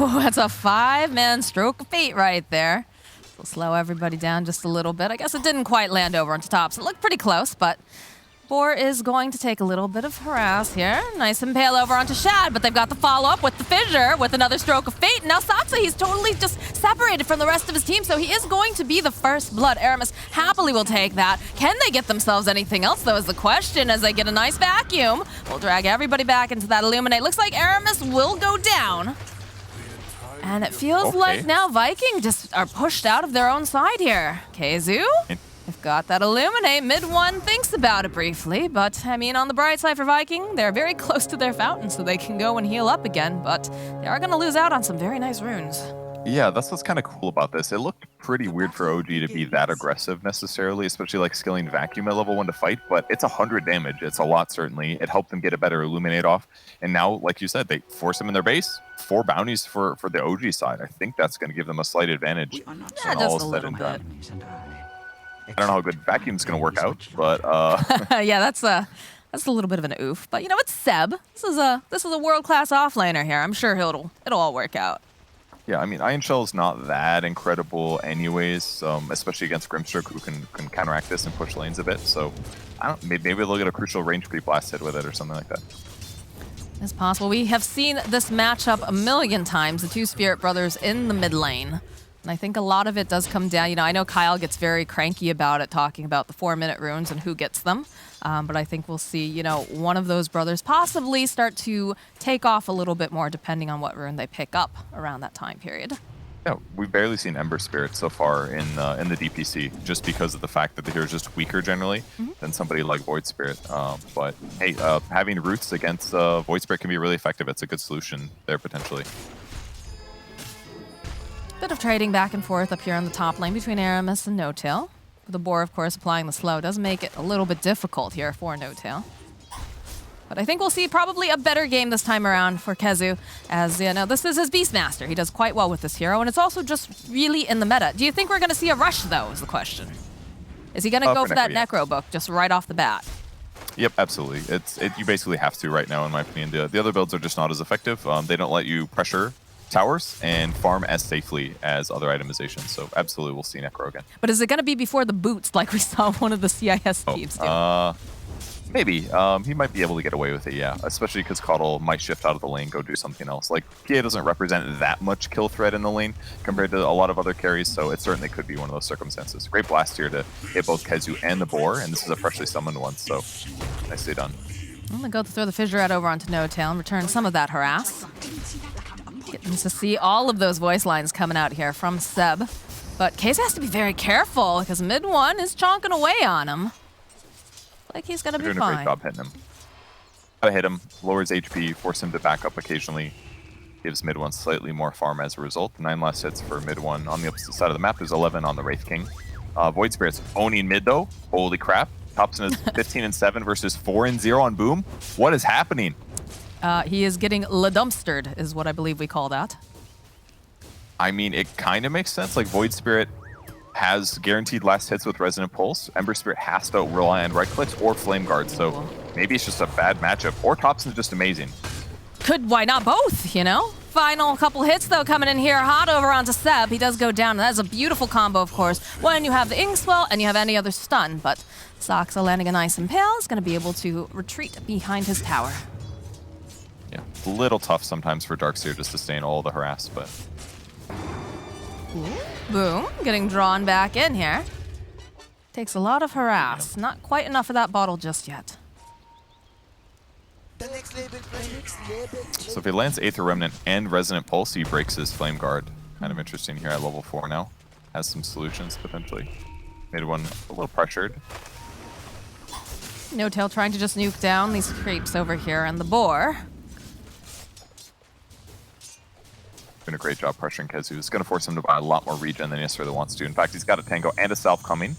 Oh, that's a 5-man stroke of fate right there. Will slow everybody down just a little bit. I guess it didn't quite land over onto top, so it looked pretty close, but Boar is going to take a little bit of harass here. Nice impale over onto Shad, but they've got the follow-up with the fissure with another stroke of fate. Now Satsa, he's totally just separated from the rest of his team, so he is going to be the first blood. Aramis happily will take that. Can they get themselves anything else, though, is the question, as they get a nice vacuum. We'll drag everybody back into that Illuminate. Looks like Aramis will go down. And it feels like now ViKin just are pushed out of their own side here. KZU, they've got that Illuminate. Mid one thinks about it briefly, but I mean, on the bright side for ViKin, they're very close to their fountain, so they can go and heal up again, but they are going to lose out on some very nice runes. Yeah, that's what's kind of cool about this. It looked pretty weird for OG to be that aggressive necessarily, especially like skilling Vacuum at level 1 to fight, but it's 100 damage. It's a lot, certainly. It helped them get a better Illuminate off. And now, like you said, they force them in their base. 4 bounties for the OG side. I think that's going to give them a slight advantage. Yeah, just a little bit. I don't know how good Vacuum's going to work out, but... yeah, that's a little bit of an oof. But, you know, it's Seb. This is a world-class offlaner here. I'm sure it'll all work out. Yeah, I mean, Iron Shell is not that incredible anyways, especially against Grimstroke, who can counteract this and push lanes a bit. So, maybe they'll get a crucial range creep blast hit with it or something like that. It's possible. We have seen this matchup a million times, the two Spirit Brothers in the mid lane. And I think a lot of it does come down, you know, I know Kyle gets very cranky about it, talking about the 4-minute runes and who gets them. But I think we'll see, you know, one of those brothers possibly start to take off a little bit more depending on what rune they pick up around that time period. Yeah, we've barely seen Ember Spirit so far in the DPC, just because of the fact that the hero's just weaker generally than somebody like Void Spirit. But hey, having roots against Void Spirit can be really effective. It's a good solution there potentially. Bit of trading back and forth up here on the top lane between Aramis and No-Tail. The Boar, of course, applying the slow does make it a little bit difficult here for No-Tail. But I think we'll see probably a better game this time around for KheZu, as, you know, this is his Beastmaster. He does quite well with this hero, and it's also just really in the meta. Do you think we're going to see a rush, though, is the question? Is he going to go for that Necro book just right off the bat? Yep, absolutely. You basically have to right now, in my opinion. The other builds are just not as effective. They don't let you pressure towers and farm as safely as other itemizations, so absolutely we'll see Necro again. But is it going to be before the boots like we saw one of the CIS teams do? Maybe. He might be able to get away with it, yeah. Especially because Coddle might shift out of the lane, go do something else. Like, PA doesn't represent that much kill threat in the lane compared to a lot of other carries, so it certainly could be one of those circumstances. Great blast here to hit both KheZu and the Boar, and this is a freshly summoned one, so nicely done. I'm going to go throw the Fissure out over onto No-Tail and return some of that harass. Getting to see all of those voice lines coming out here from Seb. But KZ has to be very careful because mid one is chonking away on him. Like he's going to be fine. Doing a great job hitting him. Gotta hit him, lowers HP, force him to back up occasionally. Gives mid one slightly more farm as a result. 9 last hits for mid one. On the opposite side of the map, there's 11 on the Wraith King. Void Spirit's owning mid though. Holy crap. Thompson is 15-7 versus 4-0 on Boom. What is happening? He is getting le-dumpstered, is what I believe we call that. I mean, it kind of makes sense. Like, Void Spirit has guaranteed last hits with Resonant Pulse. Ember Spirit has to rely on right clicks or Flame Guard, so maybe it's just a bad matchup. Or Thompson's just amazing. Why not both, you know? Final couple hits, though, coming in here hot over onto Seb. He does go down, and that is a beautiful combo, of course, when you have the Inkswell and you have any other stun. But Saksa landing a nice impale is going to be able to retreat behind his tower. Yeah, a little tough sometimes for Darkseer to sustain all the harass, but... Ooh. Boom, getting drawn back in here. Takes a lot of harass. Not quite enough of that bottle just yet. So if he lands Aether Remnant and Resonant Pulse, he breaks his Flame Guard. Kind of interesting here at level 4 now. Has some solutions, potentially. Made one a little pressured. No-Tail trying to just nuke down these creeps over here, and the Boar. Doing a great job pressuring KheZu. It's going to force him to buy a lot more regen than he necessarily wants to. In fact, he's got a Tango and a Salve coming,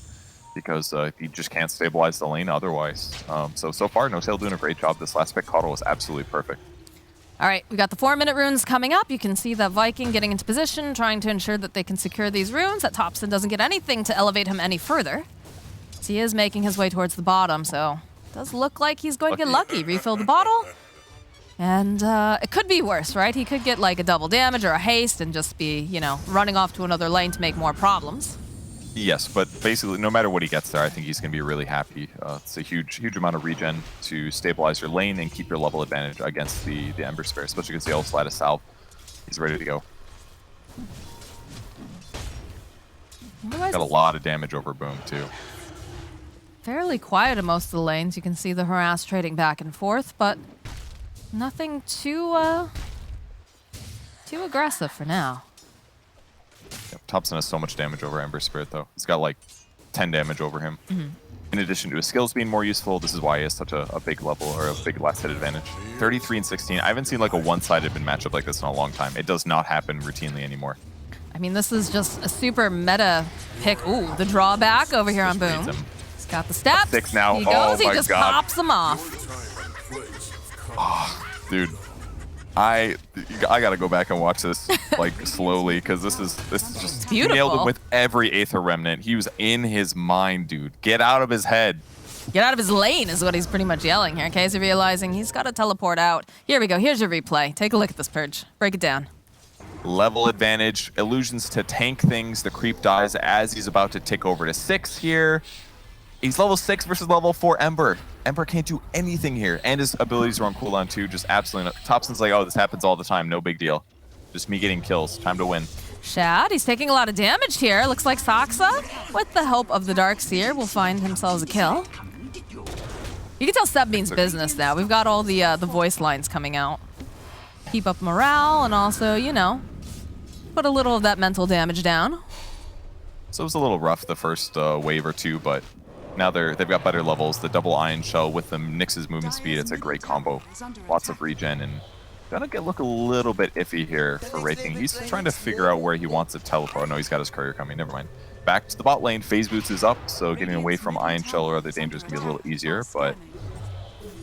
because he just can't stabilize the lane otherwise. So far, No-Tail doing a great job. This last pick, Coddle, was absolutely perfect. All right, we got the 4-minute runes coming up. You can see that ViKin getting into position, trying to ensure that they can secure these runes, that Thompson doesn't get anything to elevate him any further. So he is making his way towards the bottom, so it does look like he's going to get lucky. Refill the bottle. And it could be worse, right? He could get like a double damage or a haste and just be, you know, running off to another lane to make more problems. Yes, but basically, no matter what he gets there, I think he's going to be really happy. It's a huge amount of regen to stabilize your lane and keep your level advantage against the Ember Sphere, especially because they also had a salve. He's ready to go. Got a lot of damage over Boom, too. Fairly quiet in most of the lanes. You can see the harass trading back and forth, but nothing too aggressive for now. Yep, Thompson has so much damage over Ember Spirit, though. He's got like 10 damage over him. In addition to his skills being more useful, this is why he has such a big level, or a big last hit advantage. 33 and 16. I haven't seen like a one-sided matchup like this in a long time. It does not happen routinely anymore. I mean, this is just a super meta pick. Ooh, the drawback over here on Boom. He's got the steps. 6 now. He goes, he my just God. pops them off. Oh, dude. I gotta go back and watch this like slowly, because this is just beautiful. He nailed him with every Aether Remnant. He was in his mind, dude. Get out of his head. Get out of his lane is what he's pretty much yelling here. Okay, so realizing he's got to teleport out. Here we go. Here's your replay. Take a look at this purge. Break it down. Level advantage, illusions to tank things. The creep dies as he's about to tick over to 6 here. He's level 6 versus level 4 Ember. Ember can't do anything here, and his abilities are on cooldown too. Just absolutely. Thompson's like, oh, this happens all the time. No big deal. Just me getting kills. Time to win. Shad, he's taking a lot of damage here. Looks like Saksa, with the help of the Darkseer, will find himself a kill. You can tell Seb means business now. We've got all the voice lines coming out. Keep up morale, and also, you know, put a little of that mental damage down. So it was a little rough the first wave or two, but now they've got better levels. The double Ion Shell with the Nyx's movement speed, it's a great combo. Lots of regen, and gonna look a little bit iffy here for ViKin. He's trying to figure out where he wants to teleport. No, he's got his courier coming. Never mind. Back to the bot lane. Phase Boots is up, so getting away from Ion Shell or other dangers can be a little easier. But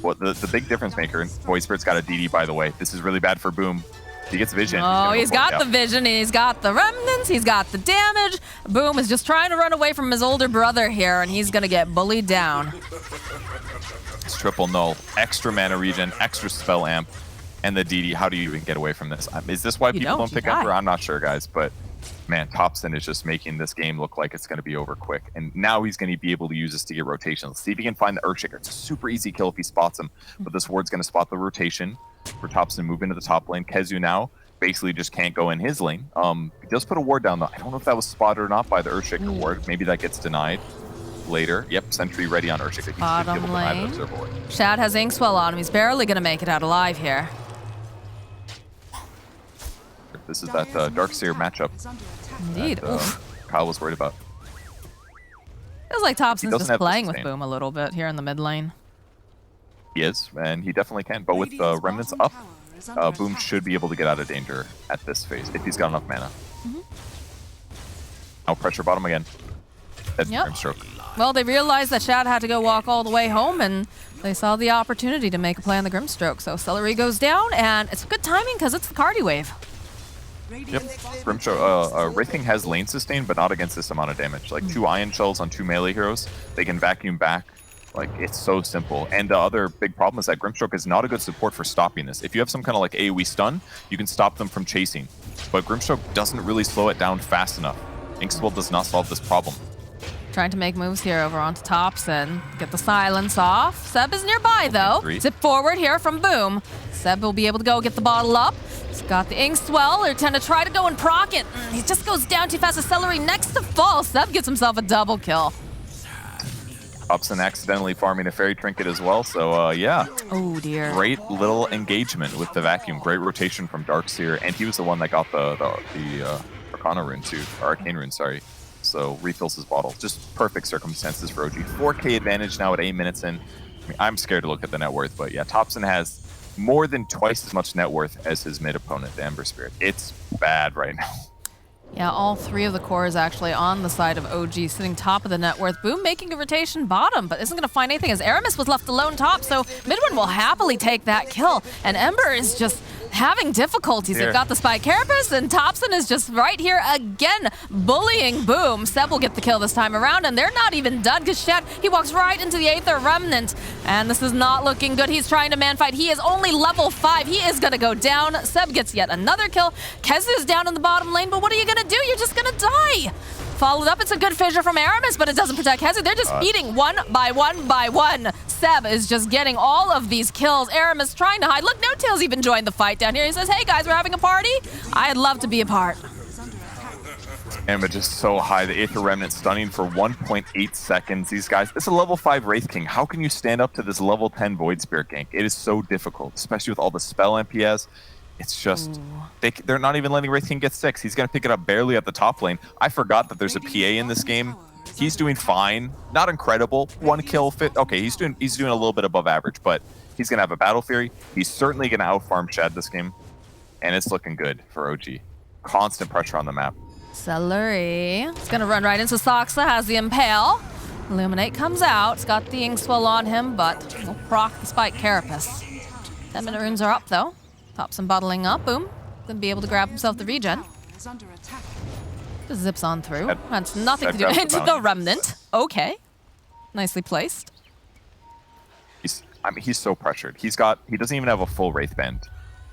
what the big difference maker, and Void Spirit's got a DD, by the way. This is really bad for Boom. He gets vision. Oh, he's got the vision, he's got the remnants, he's got the damage. Boom is just trying to run away from his older brother here, and he's gonna get bullied down. It's triple null, extra mana regen, extra spell amp, and the DD. How do you even get away from this? Is this why people don't pick Ember? I'm not sure, guys, but man, Thompson is just making this game look like it's going to be over quick. And now he's going to be able to use this to get rotations. See if he can find the Earthshaker. It's a super easy kill if he spots him, but this ward's going to spot the rotation for Thompson, move into the top lane. Kezu now basically just can't go in his lane. He does put a ward down, though. I don't know if that was spotted or not by the Earthshaker ward. Maybe that gets denied later. Yep, sentry ready on Earthshaker. Bottom lane. Shad has Inkswell on him. He's barely going to make it out alive here. This is that Darkseer matchup Indeed. that Kyle was worried about. Feels like Thompson's just playing with Boom a little bit here in the mid lane. He is, and he definitely can. But with Remnants up, Boom should be able to get out of danger at this phase if he's got enough mana. Now pressure bottom again. Grimstroke. Well, they realized that Shad had to go walk all the way home, and they saw the opportunity to make a play on the Grimstroke. So Celery goes down, and it's good timing because it's the Cardi wave. Yep, Grimstroke. ViKin has lane sustain, but not against this amount of damage. Like 2 Ion Shells on 2 melee heroes, they can vacuum back. Like, it's so simple. And the other big problem is that Grimstroke is not a good support for stopping this. If you have some kind of like AoE stun, you can stop them from chasing. But Grimstroke doesn't really slow it down fast enough. Inkswell does not solve this problem. Trying to make moves here over onto Thompson. Get the silence off. Seb is nearby, though. Zip forward here from Boom. Seb will be able to go get the bottle up. He's got the Inkswell. They're trying to try to go and proc it. He just goes down too fast. The Celery next to fall. Seb gets himself a double kill. Thompson accidentally farming a fairy trinket as well, so yeah. Oh dear. Great little engagement with the vacuum. Great rotation from Darkseer, and he was the one that got the Arcana rune too, or Arcane rune, sorry. So refills his bottle. Just perfect circumstances for OG. 4K advantage now at 8 minutes in. I mean, I'm scared to look at the net worth, but yeah, Thompson has more than twice as much net worth as his mid opponent, the Ember Spirit. It's bad right now. Yeah, all 3 of the cores actually on the side of OG, sitting top of the net worth. Boom making a rotation bottom, but isn't going to find anything as Aramis was left alone top, so Midwin will happily take that kill. And Ember is just having difficulties. Here. They've got the Spike Carapace, and Thompson is just right here again, bullying Boom. Seb will get the kill this time around, and they're not even done because Shed, he walks right into the Aether Remnant, and this is not looking good. He's trying to man fight. He is only level 5. He is going to go down. Seb gets yet another kill. Kez is down in the bottom lane, but what are you going to do? You're just going to die. Followed up, it's a good fissure from Aramis, but it doesn't protect Hezi. They're just eating one by one by one. Seb is just getting all of these kills. Aramis trying to hide. Look, No Tail's even joined the fight down here. He says, hey guys, we're having a party. I'd love to be a part. Damage is so high. The Aether Remnant stunning for 1.8 seconds. These guys, this is a level 5 Wraith King. How can you stand up to this level 10 Void Spirit gank? It is so difficult, especially with all the spell MPS. It's just, they're not even letting Wraith King get 6. He's going to pick it up barely at the top lane. I forgot that there's a PA in this game. He's doing fine. Not incredible. 1 kill, okay, he's doing a little bit above average, but he's going to have a Battle Fury. He's certainly going to outfarm Shad this game, and it's looking good for OG. Constant pressure on the map. Celery. It's going to run right into Soxa, has the Impale. Illuminate comes out. It's got the Inkswell on him, but will proc the Spike Carapace. 10-minute runes are up, though. Thompson bottling up. Boom. Gonna be able to grab himself the regen. Just zips on through. That's nothing to do into the Remnant. Okay. Nicely placed. He's so pressured. He doesn't even have a full Wraith Band.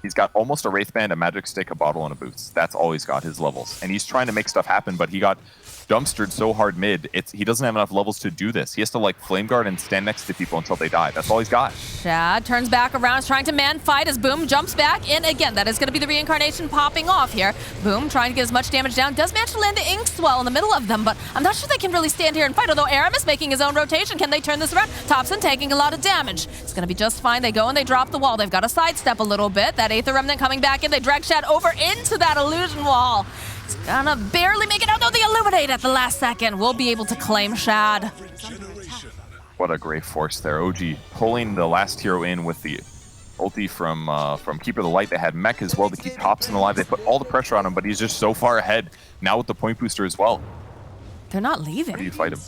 He's got almost a Wraith Band, a Magic Stick, a bottle, and a boost. That's all he's got, his levels. And he's trying to make stuff happen, but he got dumpstered so hard mid, he doesn't have enough levels to do this. He has to like flame guard and stand next to people until they die. That's all he's got. Shad turns back around, is trying to man fight as Boom jumps back in again. That is going to be the reincarnation popping off here. Boom trying to get as much damage down. Does manage to land the Inkswell in the middle of them, but I'm not sure they can really stand here and fight. Although Aramis making his own rotation. Can they turn this around? Thompson taking a lot of damage. It's going to be just fine. They go and they drop the wall. They've got to sidestep a little bit. That Aether Remnant coming back in. They drag Shad over into that illusion wall. It's gonna barely make it out, though. The Illuminate at the last second will be able to claim Shad. What a great force there. OG pulling the last hero in with the ulti from Keeper of the Light. They had Mech as well to keep Thompson alive. They put all the pressure on him, but he's just so far ahead now with the point booster as well. They're not leaving. How do you fight him?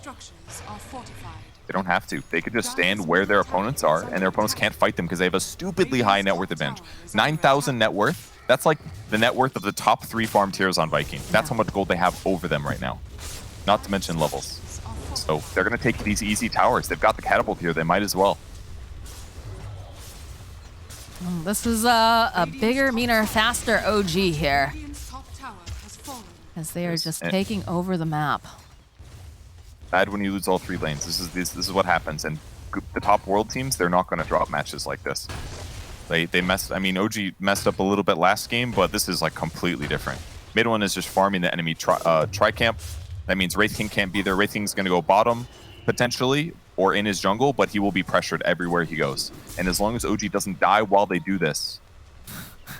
They don't have to. They could just stand where their opponents are, and their opponents can't fight them because they have a stupidly high net worth advantage. 9,000 net worth. That's like the net worth of the top 3 farm tiers on ViKin. That's how much gold they have over them right now. Not to mention levels. So they're going to take these easy towers. They've got the catapult here. They might as well. This is a bigger, meaner, faster OG here. As they are just taking over the map. Bad when you lose all 3 lanes. This is what happens. And the top world teams, they're not going to drop matches like this. They messed. I mean, OG messed up a little bit last game, but this is like completely different. Mid one is just farming the enemy tri-camp. That means Wraith King can't be there. Wraith King's going to go bottom potentially or in his jungle, but he will be pressured everywhere he goes. And as long as OG doesn't die while they do this,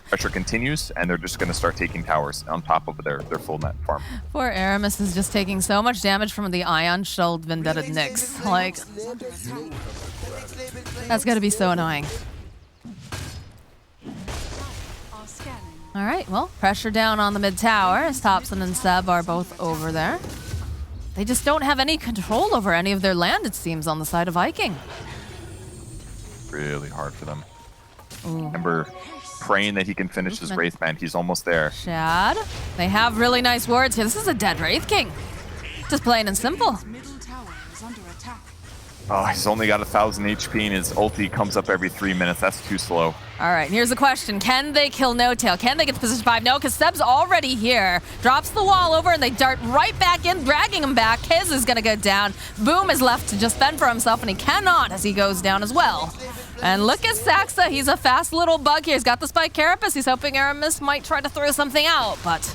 pressure continues, and they're just going to start taking towers on top of their full net farm. Poor Aramis is just taking so much damage from the Ion Shield Vendetta Nyx. Like, that's going to be so annoying. All right, well, pressure down on the mid tower as Thompson and Seb are both over there. They just don't have any control over any of their land, it seems, on the side of ViKin. Really hard for them. Remember praying that he can finish his Wraith Band. He's almost there. Shad, they have really nice wards here. This is a dead Wraith King. Just plain and simple. Oh, he's only got 1,000 HP and his ulti comes up every 3 minutes. That's too slow. All right, here's the question. Can they kill No Tail? Can they get to position 5? No, because Seb's already here. Drops the wall over and they dart right back in, dragging him back. His is going to go down. Boom is left to just fend for himself, and he cannot as he goes down as well. And look at Saxa. He's a fast little bug here. He's got the Spike Carapace. He's hoping Aramis might try to throw something out, but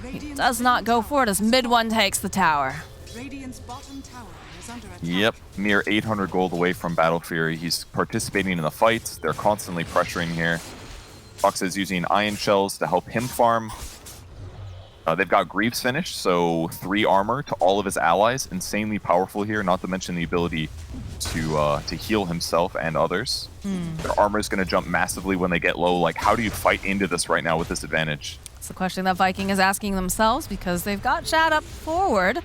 he does not go for it as mid one takes the tower. Yep, mere 800 gold away from Battle Fury. He's participating in the fights. They're constantly pressuring here. Fox is using Ion Shells to help him farm. They've got Greaves finished, so 3 armor to all of his allies. Insanely powerful here, not to mention the ability to heal himself and others. Their armor is going to jump massively when they get low. Like, how do you fight into this right now with this advantage? It's the question that ViKin is asking themselves because they've got Shad up forward.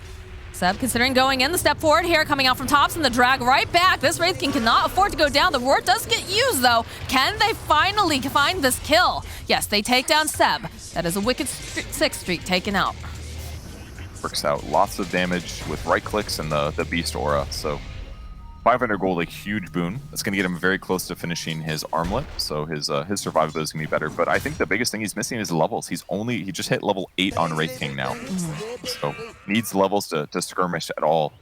Seb considering going in, the step forward here, coming out from tops, and the drag right back. This Wraith King cannot afford to go down. The ward does get used, though. Can they finally find this kill? Yes, they take down Seb. That is a wicked 6 streak taken out. Works out lots of damage with right clicks and the Beast Aura, so 500 gold, a huge boon. That's going to get him very close to finishing his armlet, so his survivability is going to be better. But I think the biggest thing he's missing is levels. He just hit level 8 on Wraith King now, so needs levels to skirmish at all.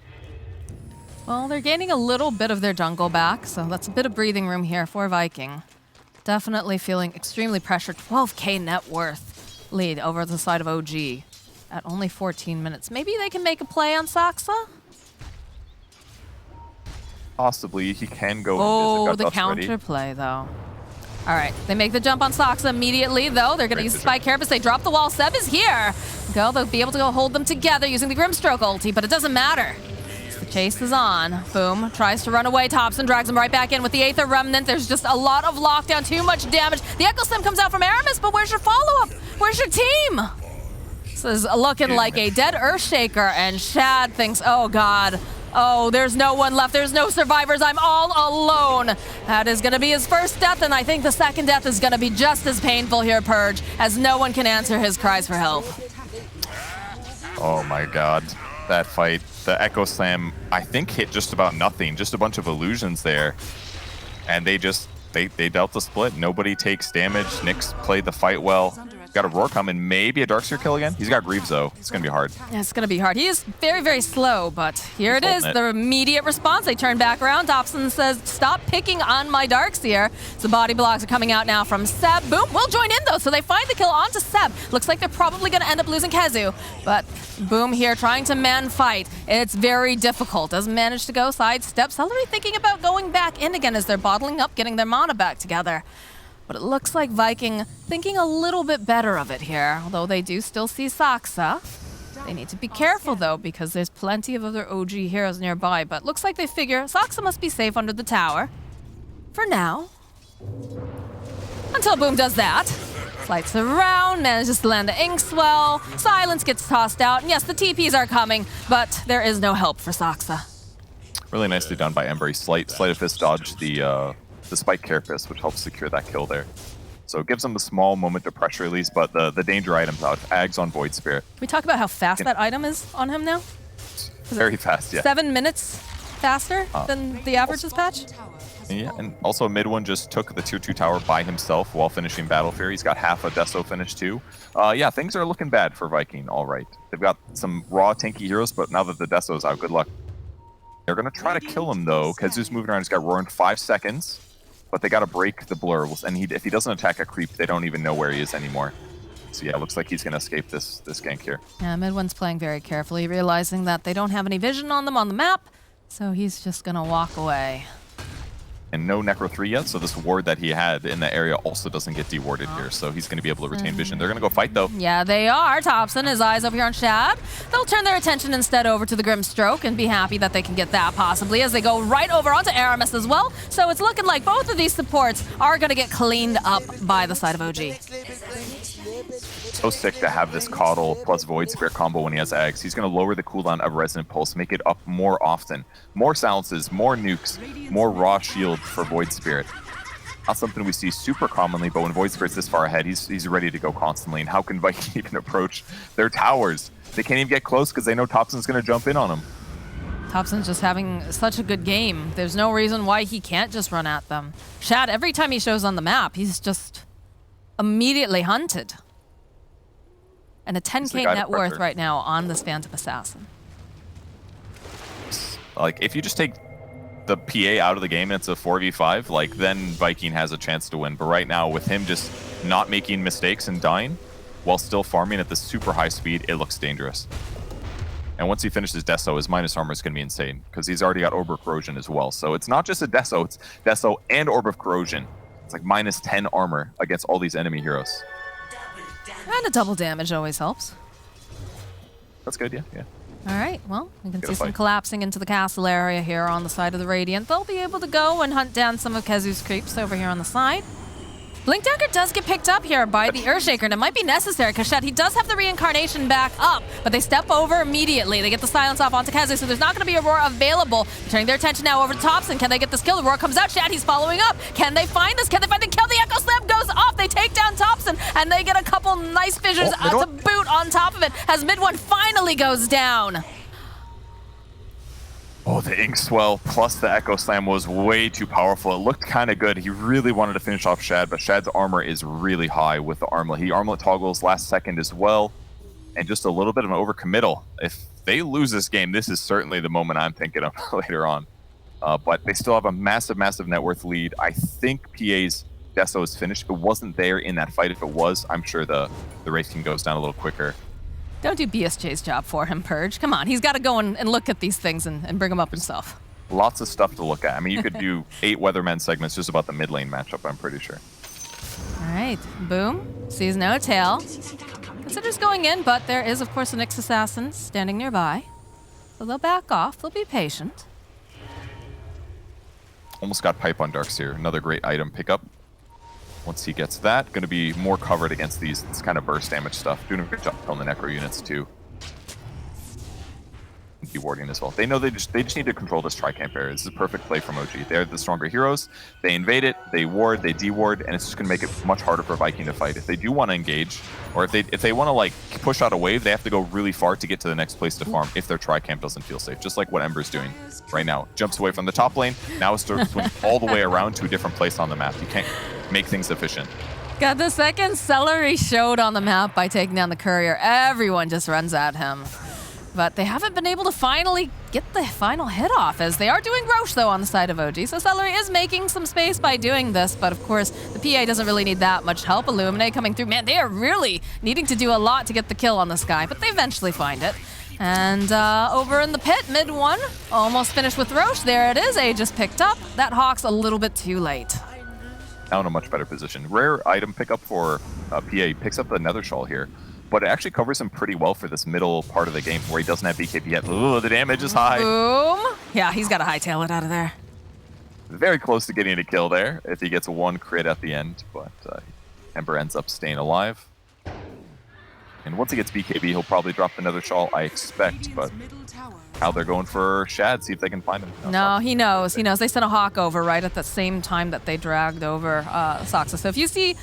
Well, they're gaining a little bit of their jungle back, so that's a bit of breathing room here for ViKin. Definitely feeling extremely pressured. 12k net worth lead over the side of OG at only 14 minutes. Maybe they can make a play on Saksa? Possibly, he can go. Oh, the counterplay, though. All right, they make the jump on Saksa immediately, though. They're going to use the Spike Carapace. They drop the wall. Seb is here. They'll be able to go hold them together using the Grimstroke ulti, but it doesn't matter. The chase is on. Boom tries to run away. Thompson drags him right back in with the Aether Remnant. There's just a lot of lockdown, too much damage. The Echo Stem comes out from Aramis, but where's your follow-up? Where's your team? This is looking like a dead Earthshaker, and Shad thinks, oh, God. Oh, there's no one left. There's no survivors. I'm all alone. That is going to be his first death, and I think the second death is going to be just as painful here, Purge, as no one can answer his cries for help. Oh my god. That fight. The Echo Slam, I think, hit just about nothing. Just a bunch of illusions there. And they dealt the split. Nobody takes damage. Nyx played the fight well. Got a Roar coming, maybe a Darkseer kill again. He's got Greaves, though. It's going to be hard. Yeah, it's going to be hard. He is very, very slow, but here it is. The immediate response. They turn back around. Dobson says, stop picking on my Darkseer. So body blocks are coming out now from Seb. Boom, will join in, though. So they find the kill onto Seb. Looks like they're probably going to end up losing Kezu. But Boom here trying to man fight. It's very difficult. Doesn't manage to go sidestep. Celery thinking about going back in again as they're bottling up, getting their mana back together. But it looks like ViKin thinking a little bit better of it here, although they do still see Saksa. They need to be careful, though, because there's plenty of other OG heroes nearby. But looks like they figure Saksa must be safe under the tower. For now. Until Boom does that. Flights around, manages to land the Inkswell. Silence gets tossed out. And yes, the TPs are coming, but there is no help for Saksa. Really nicely done by Ember. Sleight of Fist dodged the Spike Carapace, which helps secure that kill there. So it gives them a small moment of pressure release, but the danger items out. Ags on Void Spirit. Can we talk about how fast that item is on him now? Very fast, yeah. 7 minutes faster than the averages patch? Yeah, and also mid one just took the tier 2 tower by himself while finishing Battle Fury. He's got half a Deso finish too. Yeah, things are looking bad for ViKin, all right. They've got some raw tanky heroes, but now that the Deso's out, good luck. They're going to try to kill him, though. Kezu's moving around. He's got Roar in 5 seconds. But they got to break the blur, and if he doesn't attack a creep, they don't even know where he is anymore. So yeah, it looks like he's going to escape this gank here. Yeah, mid one's playing very carefully, realizing that they don't have any vision on them on the map, so he's just going to walk away. And no Necro 3 yet, so this ward that he had in the area also doesn't get dewarded here, so he's going to be able to retain vision. They're going to go fight, though. Yeah, they are. Thompson, his eyes over here on Shad. They'll turn their attention instead over to the Grimstroke and be happy that they can get that possibly as they go right over onto Aramis as well. So it's looking like both of these supports are going to get cleaned up by the side of OG. So sick to have this Coddle plus Void Spirit combo when he has Ags. He's going to lower the cooldown of Resonant Pulse, make it up more often. More silences, more nukes, more raw shield for Void Spirit. Not something we see super commonly, but when Void Spirit's this far ahead, he's ready to go constantly. And how can ViKin even approach their towers? They can't even get close because they know Thompson's going to jump in on them. Thompson's just having such a good game. There's no reason why he can't just run at them. Shad, every time he shows on the map, he's just immediately hunted. And a 10k net worth right now on this Phantom Assassin. Like, if you just take the PA out of the game and it's a 4v5, like, then ViKin has a chance to win. But right now, with him just not making mistakes and dying, while still farming at this super high speed, it looks dangerous. And once he finishes Deso, his minus armor is going to be insane, because he's already got Orb of Corrosion as well. So it's not just a Deso, it's Deso and Orb of Corrosion. It's like minus 10 armor against all these enemy heroes. And a double damage always helps. That's good, yeah. All right, well, we can see some collapsing into the castle area here on the side of the Radiant. They'll be able to go and hunt down some of Kezu's creeps over here on the side. Blink Dagger does get picked up here by the Earthshaker, and it might be necessary because Shed, he does have the reincarnation back up, but they step over immediately. They get the silence off onto Kazu, so there's not going to be a roar available. Turning their attention now over to Thompson. Can they get this kill? The roar comes out. Shad, he's following up. Can they find this? Can they find the kill? The Echo Slam goes off. They take down Thompson, and they get a couple nice fissures to boot on top of it as mid one finally goes down. Oh, the Ink Swell plus the Echo Slam was way too powerful. It looked kind of good. He really wanted to finish off Shad, but Shad's armor is really high with the armlet. He armlet toggles last second as well, and just a little bit of an overcommittal. If they lose this game, this is certainly the moment I'm thinking of later on. But they still have a massive, massive net worth lead. I think PA's Deso is finished. If it wasn't there in that fight, if it was, I'm sure the race team goes down a little quicker. Don't do BSJ's job for him, Purge. Come on, he's got to go and look at these things and bring them up himself. Lots of stuff to look at. I mean, you could do 8 Weatherman segments just about the mid lane matchup, I'm pretty sure. All right, Boom sees no tail. Considers going in, but there is, of course, a Nyx Assassin standing nearby. So they'll back off. They'll be patient. Almost got Pipe on Darkseer. Another great item pickup. Once he gets that, going to be more covered against this kind of burst damage stuff. Doing a good job on the Necro units, too. Dewarding as well. They know they just need to control this Tri-Camp area. This is a perfect play from OG. They're the stronger heroes. They invade it, they ward, they deward, and it's just going to make it much harder for ViKin to fight. If they do want to engage, or if they want to like push out a wave, they have to go really far to get to the next place to farm if their Tri-Camp doesn't feel safe. Just like what Ember's doing right now. Jumps away from the top lane, now it's swing all the way around to a different place on the map. You can't make things efficient. Got the second Celery showed on the map by taking down the Courier. Everyone just runs at him. But they haven't been able to finally get the final hit off, as they are doing Roche, though, on the side of OG. So Celery is making some space by doing this, but of course, the PA doesn't really need that much help. Illuminate coming through. Man, they are really needing to do a lot to get the kill on this guy, but they eventually find it. And over in the pit, mid one, almost finished with Roche. There it is, Aegis picked up. That Hawk's a little bit too late. Now in a much better position. Rare item pickup for PA. Picks up the Nether Shawl here. But it actually covers him pretty well for this middle part of the game where he doesn't have BKB yet. Ooh, the damage is high. Boom. Yeah, he's got to hightail it out of there. Very close to getting a kill there if he gets one crit at the end, but Ember ends up staying alive. And once he gets BKB, he'll probably drop the Nether Shawl, I expect, but how they're going for Shad, see if they can find him. No, he knows. He knows. They sent a Hawk over right at the same time that they dragged over Soxa. So if you see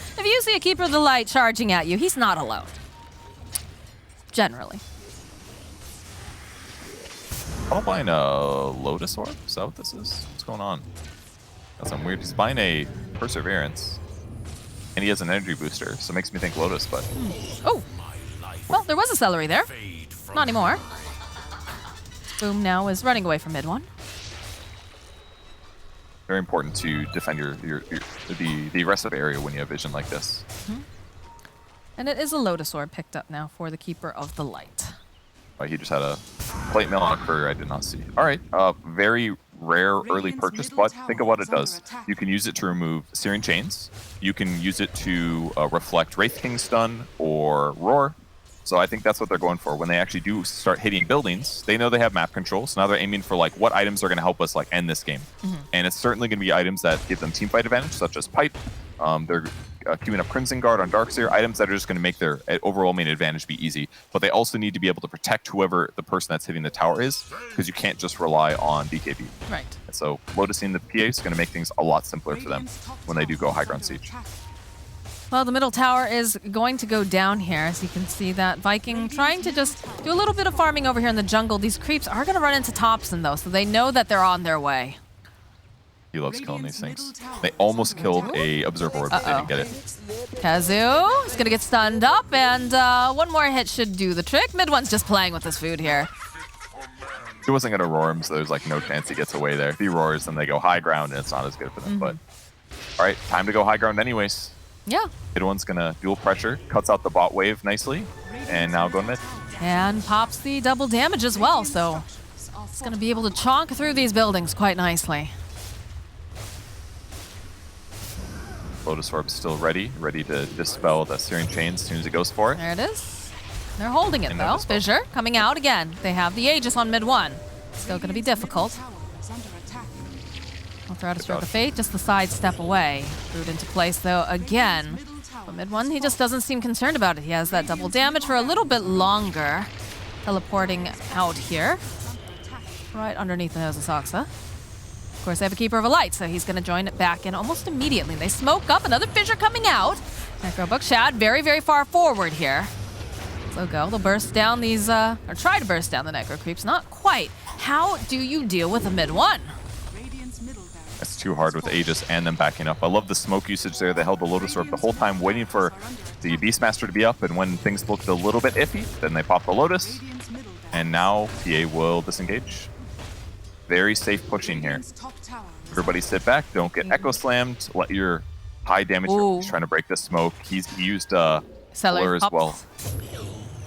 a Keeper of the Light charging at you, he's not alone. Generally. I'm buying a Lotus Orb? Is that what this is? What's going on? That's something weird. He's buying a Perseverance, and he has an energy booster, so it makes me think Lotus, but... Oh! Well, there was a Celery there. Not anymore. Boom now is running away from mid one. Very important to defend the rest of the area when you have vision like this. Mm-hmm. And it is a Lotus Orb picked up now for the Keeper of the Light. He just had a plate mail on a courier I did not see. All right, very rare early purchase, but think of what it does. You can use it to remove Searing Chains. You can use it to reflect Wraith King stun or Roar. So I think that's what they're going for. When they actually do start hitting buildings, they know they have map control. So now they're aiming for like what items are going to help us like end this game. Mm-hmm. And it's certainly going to be items that give them teamfight advantage, such as Pipe. They're queuing up Crimson Guard on Darkseer, items that are just going to make their overall main advantage be easy. But they also need to be able to protect whoever the person that's hitting the tower is, because you can't just rely on BKB. Right. And so Lotusing the PA is going to make things a lot simpler for them when they do go high ground siege. Well, the middle tower is going to go down here, as you can see that ViKin trying to just do a little bit of farming over here in the jungle. These creeps are going to run into Thompson, though, so they know that they're on their way. He loves killing these things. They almost killed a Observer Orb, but they didn't get it. Kazu is going to get stunned up, and one more hit should do the trick. Mid one's just playing with his food here. He wasn't going to roar him, so there's like no chance he gets away there. If he roars, then they go high ground, and it's not as good for them. But all right, time to go high ground anyways. Yeah. Mid one's going to dual pressure, cuts out the bot wave nicely, and now going mid. And pops the double damage as well, so it's going to be able to chonk through these buildings quite nicely. Lotus Orb still ready to dispel the Searing Chains as soon as he goes for it. There it is. They're holding it though. Fissure coming out again. They have the Aegis on mid one. Still going to be difficult. I'll throw out a Stroke of Fate, just the side step away. Brewed into place, though, again. But mid one, he just doesn't seem concerned about it. He has that double damage for a little bit longer. Teleporting out here. Right underneath the nose of Saksa. Of course, they have a Keeper of a Light, so he's going to join it back in almost immediately. They smoke up, another fissure coming out. Necrobook Shad very, very far forward here. So go, they'll burst down these, or try to burst down the Necro Creeps. Not quite. How do you deal with a mid one? That's too hard with Aegis and them backing up. I love the smoke usage there. They held the Lotus Orb the whole time, waiting for the Beastmaster to be up, and when things looked a little bit iffy, then they pop the Lotus. And now PA will disengage. Very safe pushing here. Everybody sit back, don't get Echo Slammed, let your high damage. He's trying to break the smoke. He used Cellar as well.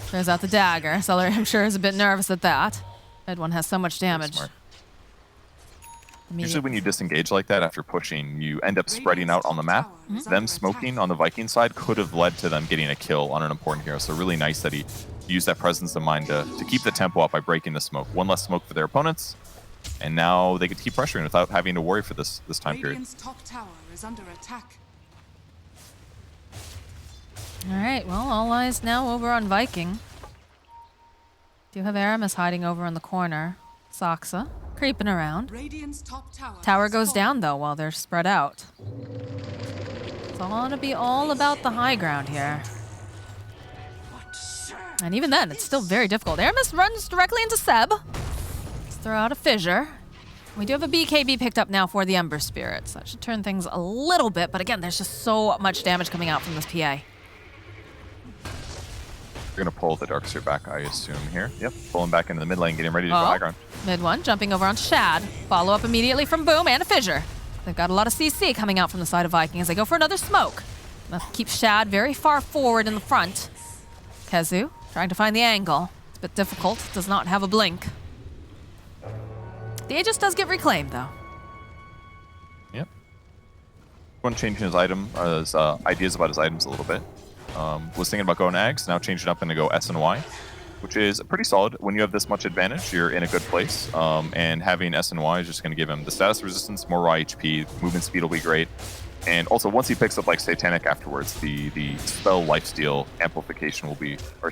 Throws out the dagger. Cellar, I'm sure, is a bit nervous at that. Mid one has so much damage. Usually when you disengage like that after pushing, you end up spreading out on the map. Them smoking on the Viking side could have led to them getting a kill on an important hero. So really nice that he used that presence of mind to keep the tempo up by breaking the smoke. One less smoke for their opponents. And now they could keep pressuring without having to worry for this time period. Top tower is under attack. All right, well, all eyes now over on Viking. Do have Aramis hiding over in the corner. Saksa creeping around. Tower goes down, though, while they're spread out. It's all going to be all about the high ground here. And even then, it's still very difficult. Aramis runs directly into Seb. Let's throw out a fissure. We do have a BKB picked up now for the Ember Spirits. That should turn things a little bit, but again, there's just so much damage coming out from this PA. You're going to pull the Darkseer back, I assume, here. Yep, pulling back into the mid lane, getting ready to go high ground. Mid one, jumping over onto Shad. Follow up immediately from Boom and a fissure. They've got a lot of CC coming out from the side of Viking as they go for another smoke. Keep Shad very far forward in the front. Kezu trying to find the angle. It's a bit difficult, does not have a blink. The Aegis does get reclaimed, though. Yep. One changing his item, his ideas about his items a little bit. Was thinking about going Ags, now changing up and to go S and Y, which is pretty solid. When you have this much advantage, you're in a good place. And having S and Y is just going to give him the status resistance, more raw HP, movement speed will be great. And also, once he picks up like Satanic afterwards, the spell lifesteal amplification will be, or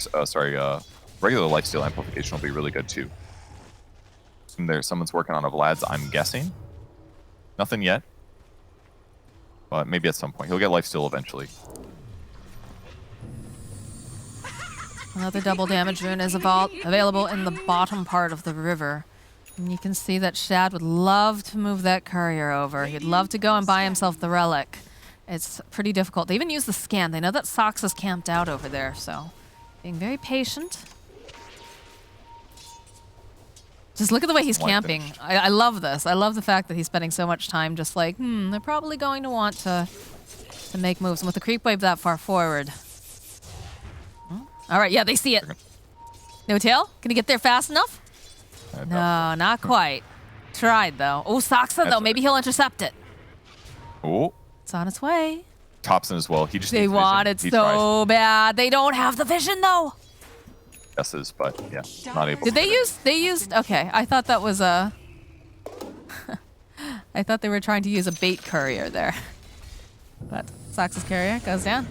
regular lifesteal amplification will be really good too. Someone's working on a Vlad's, I'm guessing. Nothing yet, but maybe at some point. He'll get lifesteal eventually. Another double damage rune is available in the bottom part of the river. And you can see that Shad would love to move that courier over. He'd love to go and buy himself the relic. It's pretty difficult. They even use the scan. They know that Sox is camped out over there, so being very patient. Just look at the way he's camping. I love this. I love the fact that he's spending so much time just like, they're probably going to want to make moves. And with the creep wave that far forward. All right, yeah, they see it. No tail? Can he get there fast enough? No, not quite. Tried, though. Oh, Saksa, though. Maybe he'll intercept it. Oh. It's on its way. Thompson as well. He just They want it so bad. They don't have the vision, though. Guesses, but yeah, not able. Did they use? Okay, I thought that was a. I thought they were trying to use a bait courier there. But Saksa's courier goes down.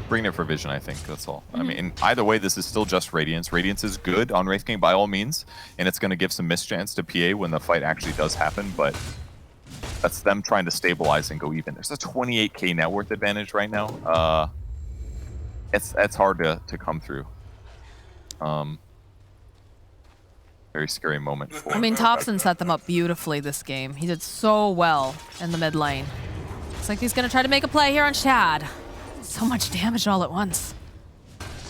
Bring it for vision, I think. That's all. I mean, either way, this is still just Radiance. Radiance is good on Wraith King by all means, and it's going to give some mischance to PA when the fight actually does happen, but that's them trying to stabilize and go even. There's a 28k net worth advantage right now. It's hard to come through. Very scary moment. I mean, Thompson set them up beautifully this game. He did so well in the mid lane. Looks like he's going to try to make a play here on Shad. So much damage all at once.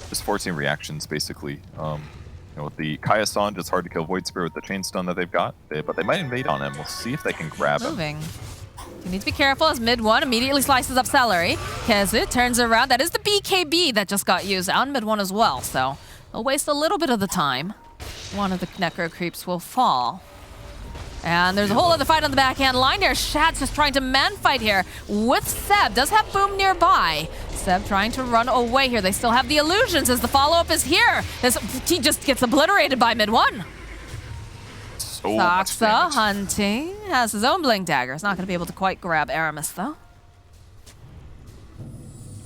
Just forcing reactions, basically. With the Kaya Sand, it's hard to kill Void Spirit with the Chain Stun that they've got, but they might invade on him. We'll see if they can grab him. You need to be careful as mid one immediately slices up Celery. Kezu turns around. That is the BKB that just got used on mid one as well, so they'll waste a little bit of the time. One of the Necro Creeps will fall. And there's a whole other fight on the backhand line here. Shad's just trying to man-fight here with Seb. Does have Boom nearby. Seb trying to run away here. They still have the illusions as the follow-up is here. He just gets obliterated by mid one. Oh, much Saxa damage. hunting. Has his own Blink Dagger. He's not going to be able to quite grab Aramis, though.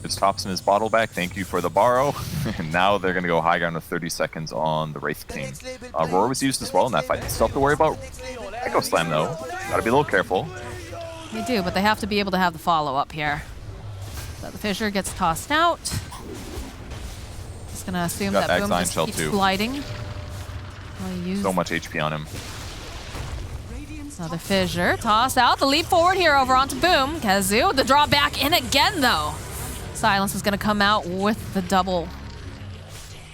Gives Topson his bottle back. Thank you for the borrow. And now they're going to go high ground with 30 seconds on the Wraith King. Roar was used as well in that fight. Still have to worry about Echo Slam, though. Gotta be a little careful. They do, but they have to be able to have the follow-up here. So the Fissure gets tossed out. Just going to assume Got that Boom Exile just Shell keeps too. gliding. We'll use So much HP on him. another Fissure. Toss out. The leap forward here over onto Boom. Kazoo, the draw back in again, though. Silence is going to come out with the double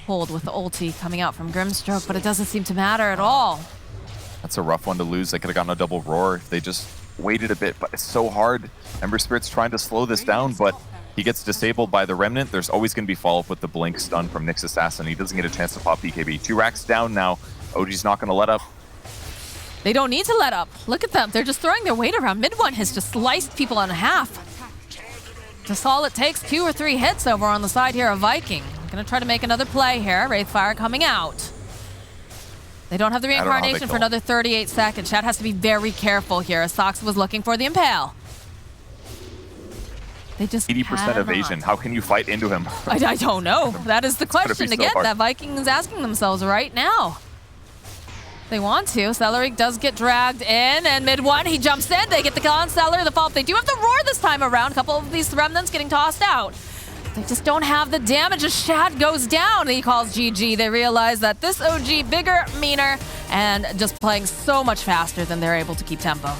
hold with the ulti coming out from Grimstroke, but it doesn't seem to matter at all. That's a rough one to lose. They could have gotten a double roar if they just waited a bit, but it's so hard. Ember Spirit's trying to slow this down, but he gets disabled by the Remnant. There's always going to be follow-up with the Blink stun from Nyx Assassin. He doesn't get a chance to pop BKB. 2 racks down now. OG's not going to let up. They don't need to let up. Look at them. They're just throwing their weight around. Mid one has just sliced people in half. Just all it takes, 2 or 3 hits over on the side here of ViKin. Gonna try to make another play here. Wraithfire coming out. They don't have the know how they reincarnation for kill. another 38 seconds. Chad has to be very careful here as Sox was looking for the Impale. They just 80% cannot. evasion. How can you fight into him? I don't know. That is the gonna be question so again hard. that ViKin is asking themselves right now. They want to. Celery does get dragged in, and mid one, he jumps in. They get the kill on Celery. The fault. They do have the roar this time around. A couple of these remnants getting tossed out. They just don't have the damage as Shad goes down. He calls GG. They realize that this OG, bigger, meaner, and just playing so much faster than they're able to keep tempo.